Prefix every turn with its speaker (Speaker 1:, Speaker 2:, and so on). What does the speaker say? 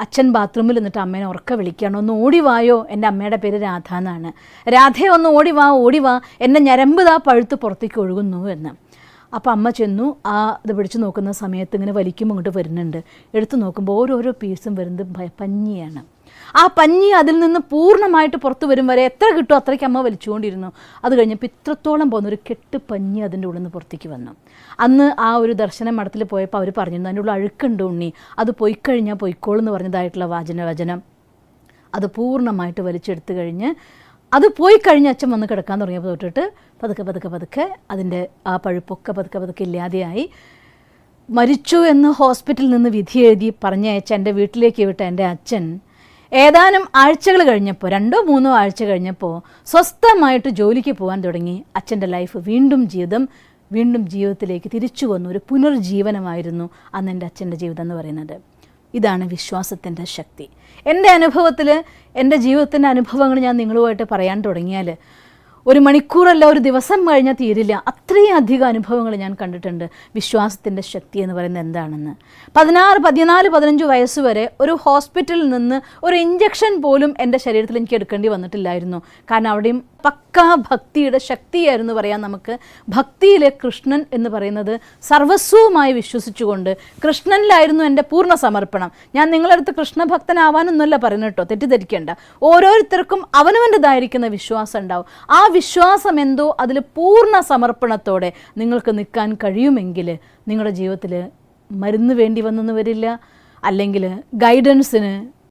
Speaker 1: അച്ഛൻ ബാത്റൂമിൽ നിന്നിട്ട് അമ്മേനെ ഉറക്കെ വിളിക്കുകയാണ്, ഒന്ന് ഓടിവായോ, എൻ്റെ അമ്മയുടെ പേര് രാധ എന്നാണ്, രാധയെ ഒന്ന് ഓടിവാ, എൻ്റെ ഞരമ്പ് പഴുത്ത് പുറത്തേക്ക് ഒഴുകുന്നു എന്ന്. അപ്പോൾ അമ്മ ചെന്നു ഇത് പിടിച്ചു നോക്കുന്ന സമയത്ത് ഇങ്ങനെ വലിക്കുമ്പോൾ ഇങ്ങോട്ട് വരുന്നുണ്ട്. എടുത്തു നോക്കുമ്പോൾ ഓരോരോ പീസും വരുന്നത് പഞ്ഞിയാണ്. ആ പഞ്ഞി അതിൽ നിന്ന് പൂർണ്ണമായിട്ട് പുറത്ത് വരും വരെ എത്ര കിട്ടുമോ അത്രയ്ക്ക് അമ്മ വലിച്ചുകൊണ്ടിരുന്നു. അത് കഴിഞ്ഞപ്പോൾ ഇത്രത്തോളം പോകുന്നൊരു കെട്ട് പഞ്ഞി അതിൻ്റെ ഉള്ളിൽ നിന്ന് പുറത്തേക്ക് വന്നു. അന്ന് ആ ഒരു ദർശന മഠത്തിൽ പോയപ്പോൾ അവർ പറഞ്ഞിരുന്നു, അതിൻ്റെ ഉള്ളിൽ അഴുക്കുണ്ട് ഉണ്ണി, അത് പോയിക്കഴിഞ്ഞാൽ പൊയ്ക്കോളെന്ന് പറഞ്ഞതായിട്ടുള്ള വചനം അത് പൂർണ്ണമായിട്ട് വലിച്ചെടുത്ത് കഴിഞ്ഞ് അത് പോയി കഴിഞ്ഞ് അച്ഛൻ വന്ന് കിടക്കാൻ തുടങ്ങിയപ്പോൾ തൊട്ടിട്ട് പതുക്കെ അതിൻ്റെ ആ പഴുപ്പൊക്കെ പതുക്കെ ഇല്ലാതെയായി. മരിച്ചു എന്ന് ഹോസ്പിറ്റലിൽ നിന്ന് വിധി എഴുതി പറഞ്ഞയച്ച എൻ്റെ വീട്ടിലേക്ക് വിട്ട എൻ്റെ അച്ഛൻ ഏതാനും ആഴ്ചകൾ കഴിഞ്ഞപ്പോൾ 2-3 ആഴ്ച കഴിഞ്ഞപ്പോൾ സ്വസ്ഥമായിട്ട് ജോലിക്ക് പോകാൻ തുടങ്ങി. അച്ഛൻ്റെ ലൈഫ് വീണ്ടും ജീവിതത്തിലേക്ക് തിരിച്ചു വന്നു. ഒരു പുനർജീവനമായിരുന്നു അന്ന് എൻ്റെ അച്ഛൻ്റെ ജീവിതം എന്ന് പറയുന്നത്. ഇതാണ് വിശ്വാസത്തിൻ്റെ ശക്തി. എൻ്റെ അനുഭവത്തിൽ, എൻ്റെ ജീവിതത്തിൻ്റെ അനുഭവങ്ങൾ ഞാൻ നിങ്ങളുമായിട്ട് പറയാൻ തുടങ്ങിയാൽ 1 മണിക്കൂറല്ല, ഒരു ദിവസം കഴിഞ്ഞാൽ തീരില്ല. അത്രയും അധികം അനുഭവങ്ങൾ ഞാൻ കണ്ടിട്ടുണ്ട്. വിശ്വാസത്തിൻ്റെ ശക്തി എന്ന് പറയുന്നത് എന്താണെന്ന്. 14-15 വയസ്സ് വരെ ഒരു ഹോസ്പിറ്റലിൽ നിന്ന് ഒരു ഇഞ്ചക്ഷൻ പോലും എൻ്റെ ശരീരത്തിൽ എനിക്ക് എടുക്കേണ്ടി വന്നിട്ടില്ലായിരുന്നു. കാരണം അവിടെയും പക്കാ ഭക്തിയുടെ ശക്തിയായിരുന്നു പറയാം നമുക്ക്. ഭക്തിയിലെ കൃഷ്ണൻ എന്ന് പറയുന്നത് സർവസ്വവുമായി വിശ്വസിച്ചുകൊണ്ട് കൃഷ്ണനിലായിരുന്നു എൻ്റെ പൂർണ്ണ സമർപ്പണം. ഞാൻ നിങ്ങളടുത്ത് കൃഷ്ണഭക്തനാവാനൊന്നുമല്ല പറയുന്നത് കേട്ടോ, തെറ്റിദ്ധരിക്കേണ്ട. ഓരോരുത്തർക്കും അവനവൻ്റെതായിരിക്കുന്ന വിശ്വാസം ഉണ്ടാവും. ആ വിശ്വാസം എന്തോ അതിൽ പൂർണ്ണ സമർപ്പണത്തോടെ നിങ്ങൾക്ക് നിൽക്കാൻ കഴിയുമെങ്കിൽ നിങ്ങളുടെ ജീവിതത്തിൽ മരുന്ന് വേണ്ടി വന്നെന്ന് വരില്ല, അല്ലെങ്കിൽ ഗൈഡൻസിന്